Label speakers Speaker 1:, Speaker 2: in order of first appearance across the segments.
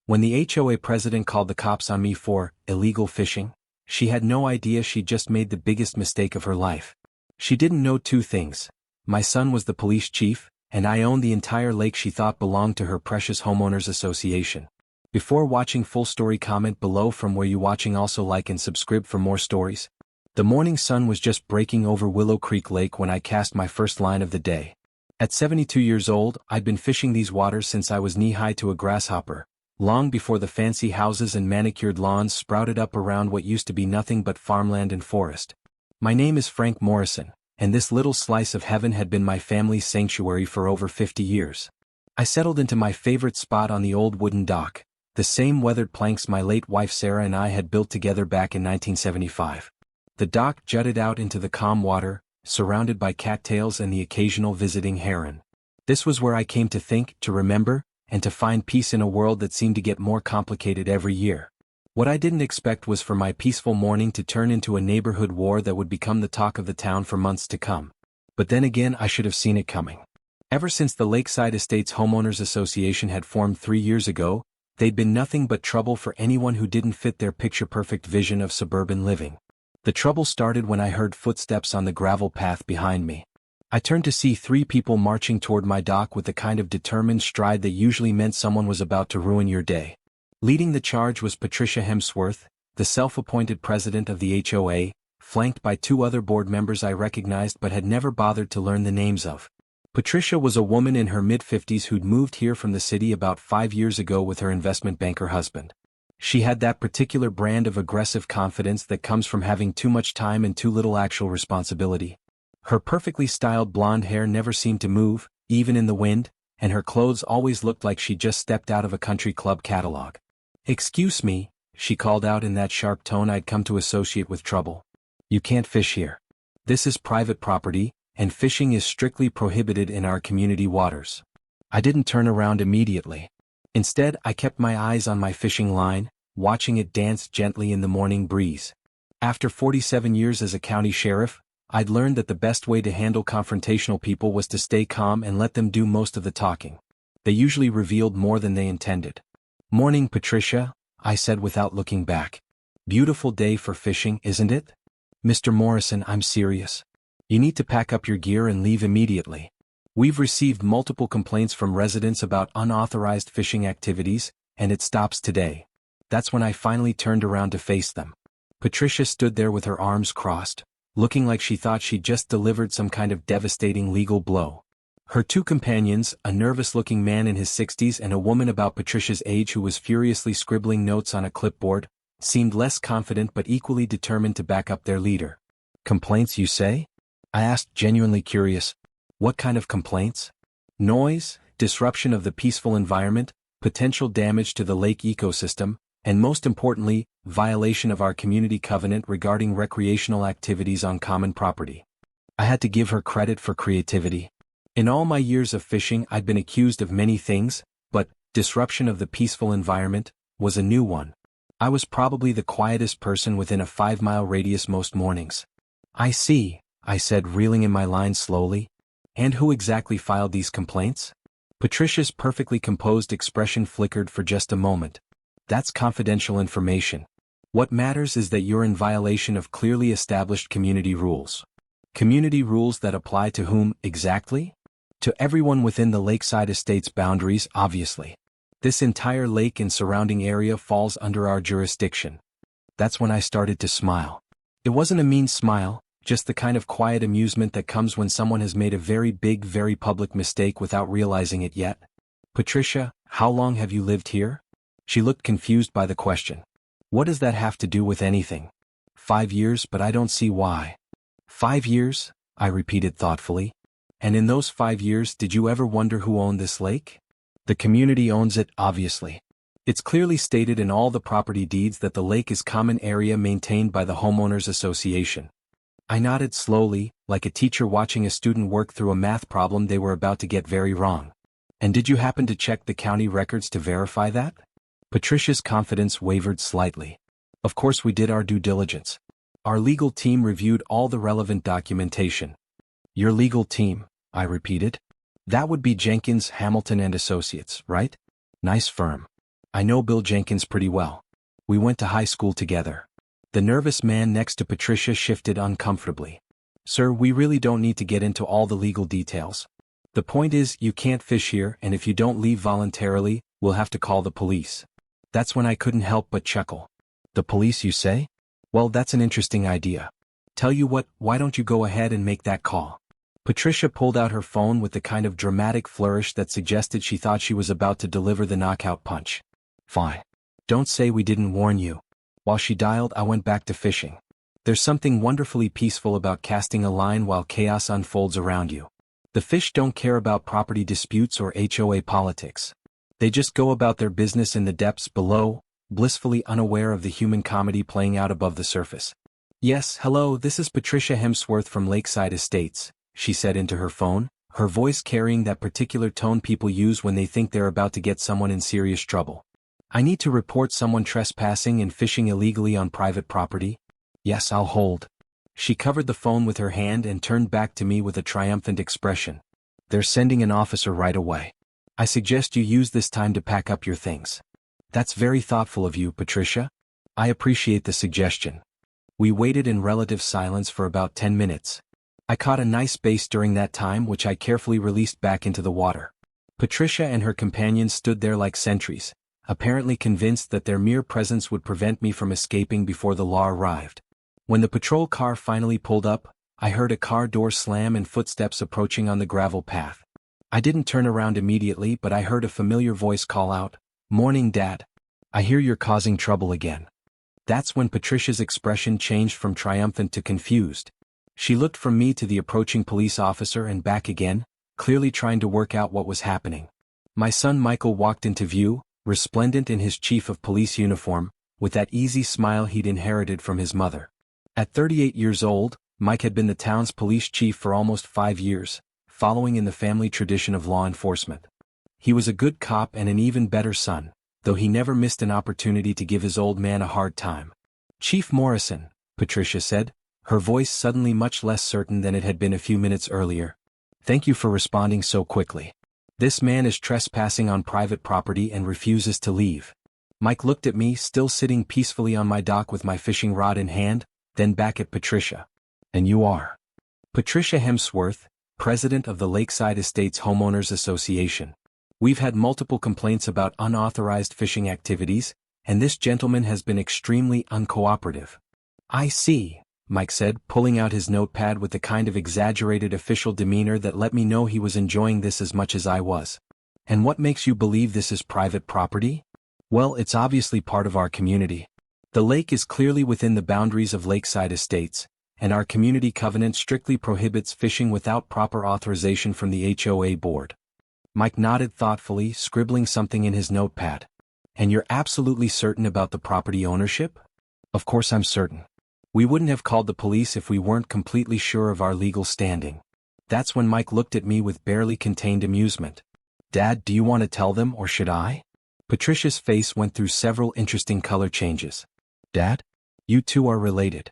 Speaker 1: When the HOA president called the cops on me for illegal fishing, she had no idea she'd just made the biggest mistake of her life. She didn't know two things. My son was the police chief, and I owned the entire lake she thought belonged to her precious homeowners association. Before watching full story, comment below from where you watching. Also like and subscribe for more stories. The morning sun was just breaking over Willow Creek Lake when I cast my first line of the day. At 72 years old, I'd been fishing these waters since I was knee-high to a grasshopper, long before the fancy houses and manicured lawns sprouted up around what used to be nothing but farmland and forest. My name is Frank Morrison, and this little slice of heaven had been my family's sanctuary for over 50 years. I settled into my favorite spot on the old wooden dock, the same weathered planks my late wife Sarah and I had built together back in 1975. The dock jutted out into the calm water, surrounded by cattails and the occasional visiting heron. This was where I came to think, to remember, and to find peace in a world that seemed to get more complicated every year. What I didn't expect was for my peaceful morning to turn into a neighborhood war that would become the talk of the town for months to come. But then again, I should have seen it coming. Ever since the Lakeside Estates Homeowners Association had formed 3 years ago, they'd been nothing but trouble for anyone who didn't fit their picture-perfect vision of suburban living. The trouble started when I heard footsteps on the gravel path behind me. I turned to see 3 people marching toward my dock with the kind of determined stride that usually meant someone was about to ruin your day. Leading the charge was Patricia Hemsworth, the self-appointed president of the HOA, flanked by 2 other board members I recognized but had never bothered to learn the names of. Patricia was a woman in her mid-50s who'd moved here from the city about 5 years ago with her investment banker husband. She had that particular brand of aggressive confidence that comes from having too much time and too little actual responsibility. Her perfectly styled blonde hair never seemed to move, even in the wind, and her clothes always looked like she just stepped out of a country club catalog. "Excuse me," she called out in that sharp tone I'd come to associate with trouble. "You can't fish here. This is private property, and fishing is strictly prohibited in our community waters." I didn't turn around immediately. Instead, I kept my eyes on my fishing line, watching it dance gently in the morning breeze. After 47 years as a county sheriff, I'd learned that the best way to handle confrontational people was to stay calm and let them do most of the talking. They usually revealed more than they intended. "Morning, Patricia," I said without looking back. "Beautiful day for fishing, isn't it?" "Mr. Morrison, I'm serious. You need to pack up your gear and leave immediately. We've received multiple complaints from residents about unauthorized fishing activities, and it stops today." That's when I finally turned around to face them. Patricia stood there with her arms crossed, looking like she thought she'd just delivered some kind of devastating legal blow. Her 2 companions, a nervous-looking man in his 60s and a woman about Patricia's age who was furiously scribbling notes on a clipboard, seemed less confident but equally determined to back up their leader. "Complaints, you say?" I asked, genuinely curious. "What kind of complaints?" "Noise, disruption of the peaceful environment, potential damage to the lake ecosystem, and most importantly, violation of our community covenant regarding recreational activities on common property." I had to give her credit for creativity. In all my years of fishing, I'd been accused of many things, but disruption of the peaceful environment was a new one. I was probably the quietest person within a 5-mile radius most mornings. "I see," I said, reeling in my line slowly. "And who exactly filed these complaints?" Patricia's perfectly composed expression flickered for just a moment. "That's confidential information. What matters is that you're in violation of clearly established community rules." "Community rules that apply to whom, exactly?" "To everyone within the Lakeside Estates boundaries, obviously. This entire lake and surrounding area falls under our jurisdiction." That's when I started to smile. It wasn't a mean smile, just the kind of quiet amusement that comes when someone has made a very big, very public mistake without realizing it yet. "Patricia, how long have you lived here?" She looked confused by the question. "What does that have to do with anything?" "5 years, but I don't see why." "5 years?" I repeated thoughtfully. "And in those 5 years, did you ever wonder who owned this lake?" "The community owns it, obviously. It's clearly stated in all the property deeds that the lake is common area maintained by the Homeowners Association." I nodded slowly, like a teacher watching a student work through a math problem they were about to get very wrong. "And did you happen to check the county records to verify that?" Patricia's confidence wavered slightly. "Of course we did our due diligence. Our legal team reviewed all the relevant documentation." "Your legal team," I repeated. "That would be Jenkins, Hamilton and Associates, right? Nice firm." I know Bill Jenkins pretty well. We went to high school together. The nervous man next to Patricia shifted uncomfortably. Sir, we really don't need to get into all the legal details. The point is, you can't fish here, and if you don't leave voluntarily, we'll have to call the police. That's when I couldn't help but chuckle. The police, you say? Well, that's an interesting idea. Tell you what, why don't you go ahead and make that call? Patricia pulled out her phone with the kind of dramatic flourish that suggested she thought she was about to deliver the knockout punch. Fine. Don't say we didn't warn you. While she dialed, I went back to fishing. There's something wonderfully peaceful about casting a line while chaos unfolds around you. The fish don't care about property disputes or HOA politics. They just go about their business in the depths below, blissfully unaware of the human comedy playing out above the surface. Yes, hello, this is Patricia Hemsworth from Lakeside Estates, she said into her phone, her voice carrying that particular tone people use when they think they're about to get someone in serious trouble. I need to report someone trespassing and fishing illegally on private property. Yes, I'll hold. She covered the phone with her hand and turned back to me with a triumphant expression. They're sending an officer right away. I suggest you use this time to pack up your things. That's very thoughtful of you, Patricia. I appreciate the suggestion. We waited in relative silence for about 10 minutes. I caught a nice bass during that time, which I carefully released back into the water. Patricia and her companions stood there like sentries, apparently convinced that their mere presence would prevent me from escaping before the law arrived. When the patrol car finally pulled up, I heard a car door slam and footsteps approaching on the gravel path. I didn't turn around immediately, but I heard a familiar voice call out, "Morning, Dad. I hear you're causing trouble again." That's when Patricia's expression changed from triumphant to confused. She looked from me to the approaching police officer and back again, clearly trying to work out what was happening. My son Michael walked into view, resplendent in his chief of police uniform, with that easy smile he'd inherited from his mother. At 38 years old, Mike had been the town's police chief for almost 5 years, following in the family tradition of law enforcement. He was a good cop and an even better son, though he never missed an opportunity to give his old man a hard time. "Chief Morrison," Patricia said, her voice suddenly much less certain than it had been a few minutes earlier. "Thank you for responding so quickly. This man is trespassing on private property and refuses to leave." Mike looked at me, still sitting peacefully on my dock with my fishing rod in hand, then back at Patricia. "And you are?" "Patricia Hemsworth, president of the Lakeside Estates Homeowners Association. We've had multiple complaints about unauthorized fishing activities, and this gentleman has been extremely uncooperative." "I see," Mike said, pulling out his notepad with the kind of exaggerated official demeanor that let me know he was enjoying this as much as I was. "And what makes you believe this is private property?" "Well, it's obviously part of our community. The lake is clearly within the boundaries of Lakeside Estates, and our community covenant strictly prohibits fishing without proper authorization from the HOA board." Mike nodded thoughtfully, scribbling something in his notepad. "And you're absolutely certain about the property ownership?" "Of course I'm certain. We wouldn't have called the police if we weren't completely sure of our legal standing." That's when Mike looked at me with barely contained amusement. "Dad, do you want to tell them, or should I?" Patricia's face went through several interesting color changes. "Dad? You two are related."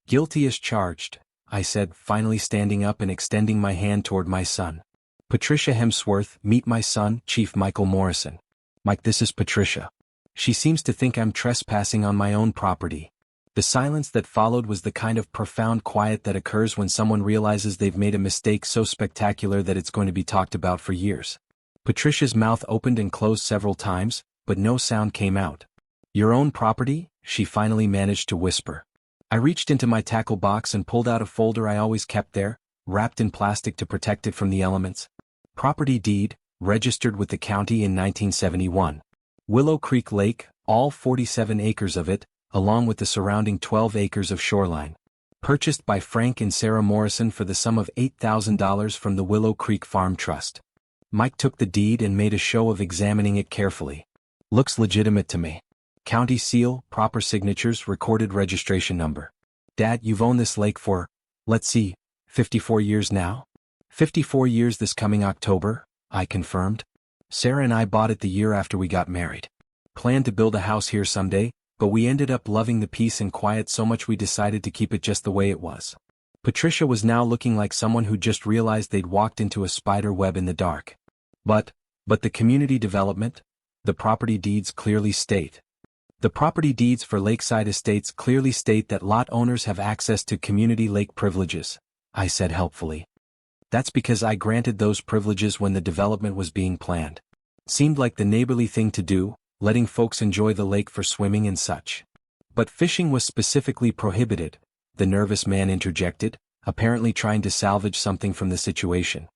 Speaker 1: "Guilty as charged," I said, finally standing up and extending my hand toward my son. "Patricia Hemsworth, meet my son, Chief Michael Morrison." "Mike, this is Patricia. She seems to think I'm trespassing on my own property." The silence that followed was the kind of profound quiet that occurs when someone realizes they've made a mistake so spectacular that it's going to be talked about for years. Patricia's mouth opened and closed several times, but no sound came out. "Your own property?" she finally managed to whisper. I reached into my tackle box and pulled out a folder I always kept there, wrapped in plastic to protect it from the elements. "Property deed, registered with the county in 1971. Willow Creek Lake, all 47 acres of it, along with the surrounding 12 acres of shoreline. Purchased by Frank and Sarah Morrison for the sum of $8,000 from the Willow Creek Farm Trust." Mike took the deed and made a show of examining it carefully. "Looks legitimate to me. County seal, proper signatures, recorded registration number. Dad, you've owned this lake for, let's see, 54 years now?" 54 years this coming October," I confirmed. "Sarah and I bought it the year after we got married. Planned to build a house here someday, but we ended up loving the peace and quiet so much we decided to keep it just the way it was." Patricia was now looking like someone who just realized they'd walked into a spider web in the dark. But the community development? The property deeds clearly state. The property deeds for lakeside estates clearly state that lot owners have access to community lake privileges, I said helpfully. That's because I granted those privileges when the development was being planned. Seemed like the neighborly thing to do, letting folks enjoy the lake for swimming and such. But fishing was specifically prohibited, the nervous man interjected, apparently trying to salvage something from the situation.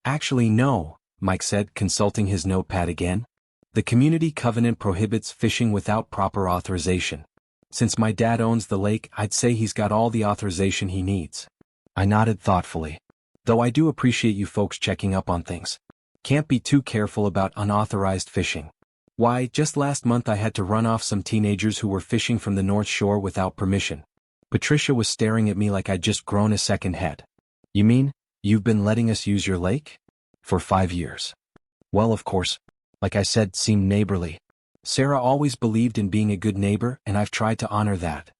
Speaker 1: Actually no, Mike said, consulting his notepad again. The community covenant prohibits fishing without proper authorization. Since my dad owns the lake, I'd say he's got all the authorization he needs. I nodded thoughtfully. Though I do appreciate you folks checking up on things. Can't be too careful about unauthorized fishing. Why, just last month I had to run off some teenagers who were fishing from the North Shore without permission. Patricia was staring at me like I'd just grown a second head. You mean, you've been letting us use your lake? For 5 years. Well, of course, like I said, seemed neighborly. Sarah always believed in being a good neighbor, and I've tried to honor that.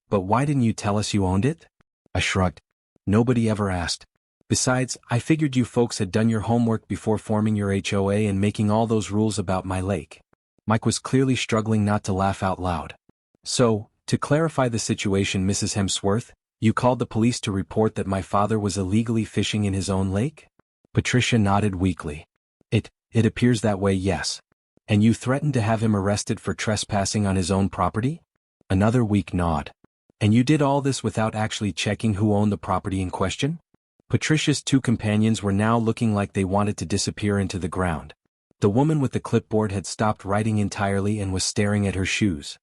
Speaker 1: But why didn't you tell us you owned it? I shrugged. Nobody ever asked. Besides, I figured you folks had done your homework before forming your HOA and making all those rules about my lake. Mike was clearly struggling not to laugh out loud. So, to clarify the situation, Mrs. Hemsworth, you called the police to report that my father was illegally fishing in his own lake? Patricia nodded weakly. It appears that way, yes. And you threatened to have him arrested for trespassing on his own property? Another weak nod. And you did all this without actually checking who owned the property in question? Patricia's two companions were now looking like they wanted to disappear into the ground. The woman with the clipboard had stopped writing entirely and was staring at her shoes.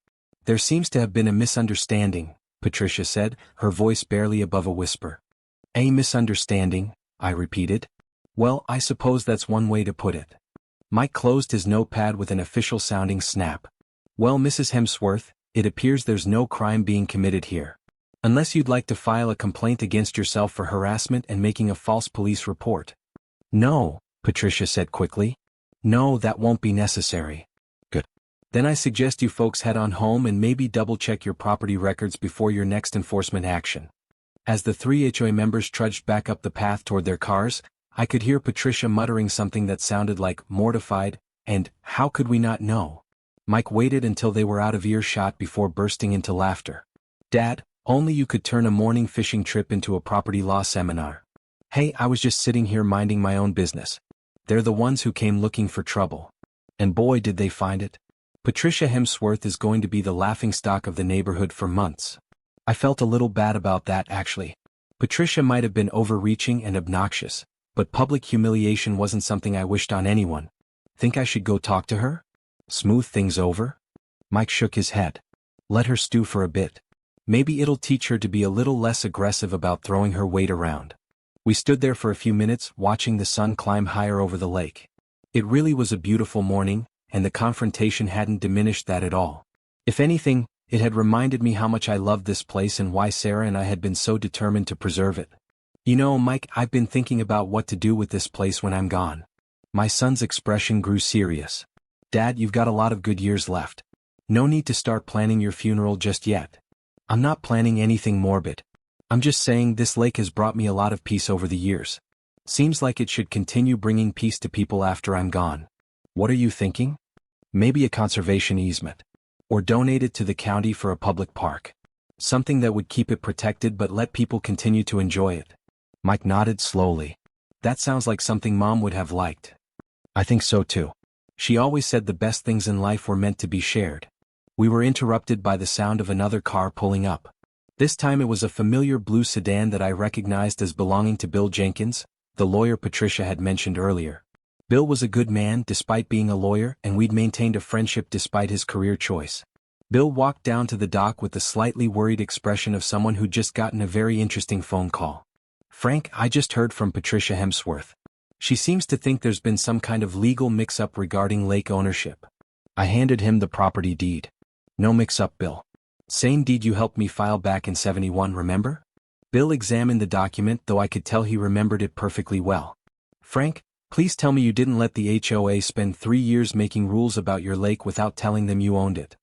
Speaker 1: There seems to have been a misunderstanding, Patricia said, her voice barely above a whisper. A misunderstanding, I repeated. Well, I suppose that's one way to put it. Mike closed his notepad with an official-sounding snap. Well, Mrs. Hemsworth, it appears there's no crime being committed here. Unless you'd like to file a complaint against yourself for harassment and making a false police report. No, Patricia said quickly. No, that won't be necessary. Good. Then I suggest you folks head on home and maybe double-check your property records before your next enforcement action. As the 3 HOA members trudged back up the path toward their cars, I could hear Patricia muttering something that sounded like mortified, and how could we not know? Mike waited until they were out of earshot before bursting into laughter. Dad, only you could turn a morning fishing trip into a property law seminar. Hey, I was just sitting here minding my own business. They're the ones who came looking for trouble. And boy did they find it. Patricia Hemsworth is going to be the laughingstock of the neighborhood for months. I felt a little bad about that, actually. Patricia might have been overreaching and obnoxious, but public humiliation wasn't something I wished on anyone. Think I should go talk to her? Smooth things over? Mike shook his head. Let her stew for a bit. Maybe it'll teach her to be a little less aggressive about throwing her weight around. We stood there for a few minutes, watching the sun climb higher over the lake. It really was a beautiful morning, and the confrontation hadn't diminished that at all. If anything, it had reminded me how much I loved this place and why Sarah and I had been so determined to preserve it. You know, Mike, I've been thinking about what to do with this place when I'm gone. My son's expression grew serious. Dad, you've got a lot of good years left. No need to start planning your funeral just yet. I'm not planning anything morbid. I'm just saying this lake has brought me a lot of peace over the years. Seems like it should continue bringing peace to people after I'm gone. What are you thinking? Maybe a conservation easement. Or donate it to the county for a public park. Something that would keep it protected but let people continue to enjoy it. Mike nodded slowly. That sounds like something Mom would have liked. I think so too. She always said the best things in life were meant to be shared. We were interrupted by the sound of another car pulling up. This time it was a familiar blue sedan that I recognized as belonging to Bill Jenkins, the lawyer Patricia had mentioned earlier. Bill was a good man despite being a lawyer, and we'd maintained a friendship despite his career choice. Bill walked down to the dock with the slightly worried expression of someone who'd just gotten a very interesting phone call. Frank, I just heard from Patricia Hemsworth. She seems to think there's been some kind of legal mix-up regarding lake ownership. I handed him the property deed. No mix-up, Bill. Same deed you helped me file back in '71, remember? Bill examined the document, though I could tell he remembered it perfectly well. Frank, please tell me you didn't let the HOA spend 3 years making rules about your lake without telling them you owned it.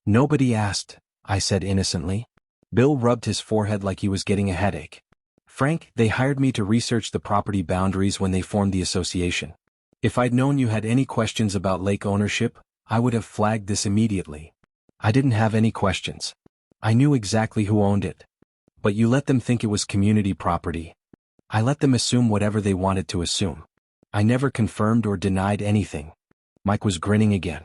Speaker 1: Nobody asked, I said innocently. Bill rubbed his forehead like he was getting a headache. Frank, they hired me to research the property boundaries when they formed the association. If I'd known you had any questions about lake ownership, I would have flagged this immediately. I didn't have any questions. I knew exactly who owned it. But you let them think it was community property. I let them assume whatever they wanted to assume. I never confirmed or denied anything. Mike was grinning again.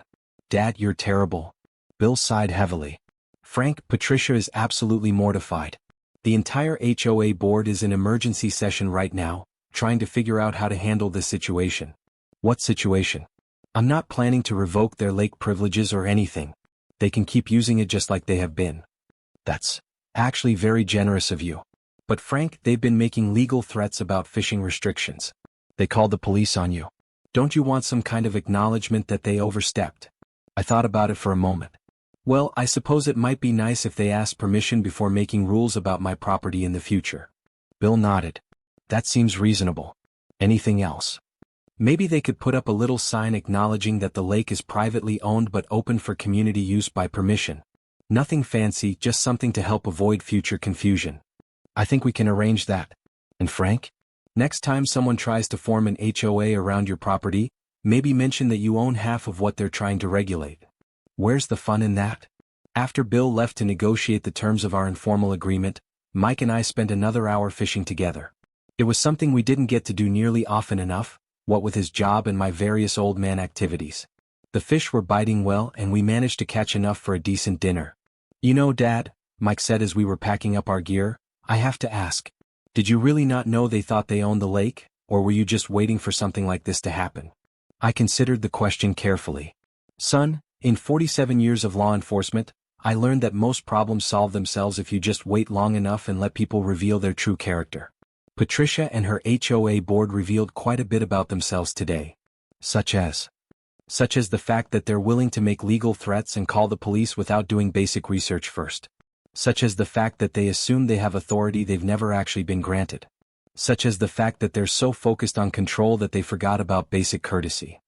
Speaker 1: Dad, you're terrible. Bill sighed heavily. Frank, Patricia is absolutely mortified. The entire HOA board is in emergency session right now, trying to figure out how to handle this situation. What situation? I'm not planning to revoke their lake privileges or anything. They can keep using it just like they have been. That's actually very generous of you. But Frank, they've been making legal threats about fishing restrictions. They called the police on you. Don't you want some kind of acknowledgement that they overstepped? I thought about it for a moment. Well, I suppose it might be nice if they asked permission before making rules about my property in the future. Bill nodded. That seems reasonable. Anything else? Maybe they could put up a little sign acknowledging that the lake is privately owned but open for community use by permission. Nothing fancy, just something to help avoid future confusion. I think we can arrange that. And Frank? Next time someone tries to form an HOA around your property, maybe mention that you own half of what they're trying to regulate. Where's the fun in that? After Bill left to negotiate the terms of our informal agreement, Mike and I spent another hour fishing together. It was something we didn't get to do nearly often enough, what with his job and my various old man activities. The fish were biting well and we managed to catch enough for a decent dinner. You know, Dad, Mike said as we were packing up our gear, I have to ask, did you really not know they thought they owned the lake, or were you just waiting for something like this to happen? I considered the question carefully. Son, in 47 years of law enforcement, I learned that most problems solve themselves if you just wait long enough and let people reveal their true character. Patricia and her HOA board revealed quite a bit about themselves today. Such as the fact that they're willing to make legal threats and call the police without doing basic research first. Such as the fact that they assume they have authority they've never actually been granted. Such as the fact that they're so focused on control that they forgot about basic courtesy.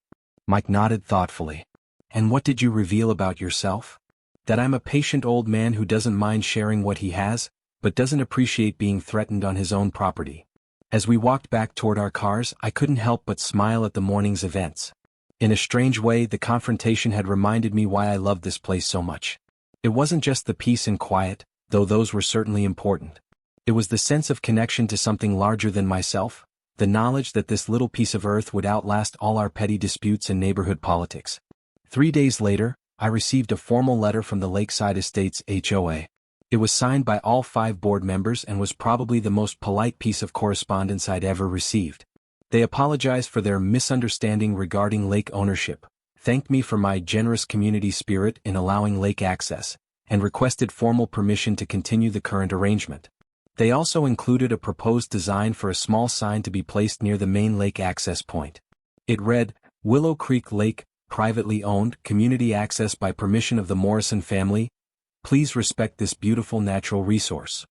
Speaker 1: Mike nodded thoughtfully. And what did you reveal about yourself? That I'm a patient old man who doesn't mind sharing what he has, but doesn't appreciate being threatened on his own property. As we walked back toward our cars, I couldn't help but smile at the morning's events. In a strange way, the confrontation had reminded me why I loved this place so much. It wasn't just the peace and quiet, though those were certainly important. It was the sense of connection to something larger than myself, the knowledge that this little piece of earth would outlast all our petty disputes and neighborhood politics. 3 days later, I received a formal letter from the Lakeside Estates HOA. It was signed by all 5 board members and was probably the most polite piece of correspondence I'd ever received. They apologized for their misunderstanding regarding lake ownership, thanked me for my generous community spirit in allowing lake access, and requested formal permission to continue the current arrangement. They also included a proposed design for a small sign to be placed near the main lake access point. It read, Willow Creek Lake, privately owned, community access by permission of the Morrison family. Please respect this beautiful natural resource.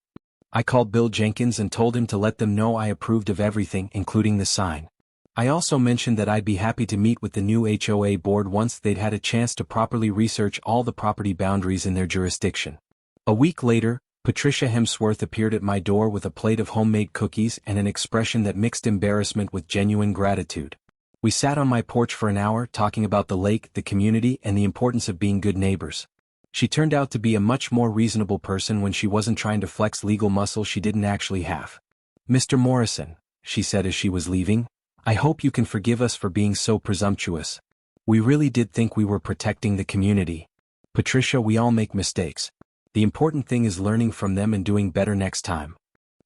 Speaker 1: I called Bill Jenkins and told him to let them know I approved of everything, including the sign. I also mentioned that I'd be happy to meet with the new HOA board once they'd had a chance to properly research all the property boundaries in their jurisdiction. A week later, Patricia Hemsworth appeared at my door with a plate of homemade cookies and an expression that mixed embarrassment with genuine gratitude. We sat on my porch for an hour talking about the lake, the community, and the importance of being good neighbors. She turned out to be a much more reasonable person when she wasn't trying to flex legal muscle she didn't actually have. Mr. Morrison, she said as she was leaving, I hope you can forgive us for being so presumptuous. We really did think we were protecting the community. Patricia, we all make mistakes. The important thing is learning from them and doing better next time.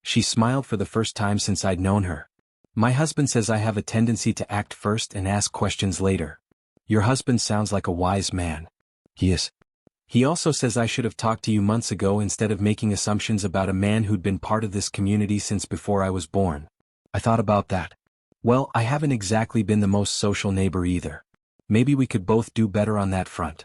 Speaker 1: She smiled for the first time since I'd known her. My husband says I have a tendency to act first and ask questions later. Your husband sounds like a wise man. He is. He also says I should have talked to you months ago instead of making assumptions about a man who'd been part of this community since before I was born. I thought about that. Well, I haven't exactly been the most social neighbor either. Maybe we could both do better on that front.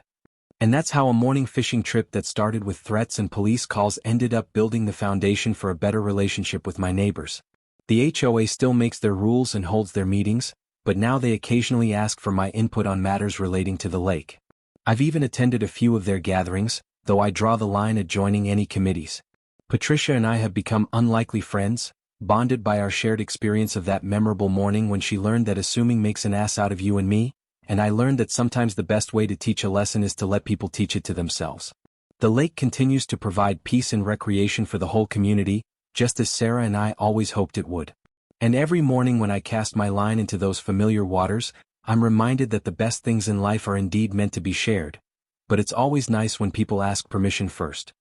Speaker 1: And that's how a morning fishing trip that started with threats and police calls ended up building the foundation for a better relationship with my neighbors. The HOA still makes their rules and holds their meetings, but now they occasionally ask for my input on matters relating to the lake. I've even attended a few of their gatherings, though I draw the line at joining any committees. Patricia and I have become unlikely friends, bonded by our shared experience of that memorable morning when she learned that assuming makes an ass out of you and me, and I learned that sometimes the best way to teach a lesson is to let people teach it to themselves. The lake continues to provide peace and recreation for the whole community, just as Sarah and I always hoped it would. And every morning when I cast my line into those familiar waters, I'm reminded that the best things in life are indeed meant to be shared. But it's always nice when people ask permission first.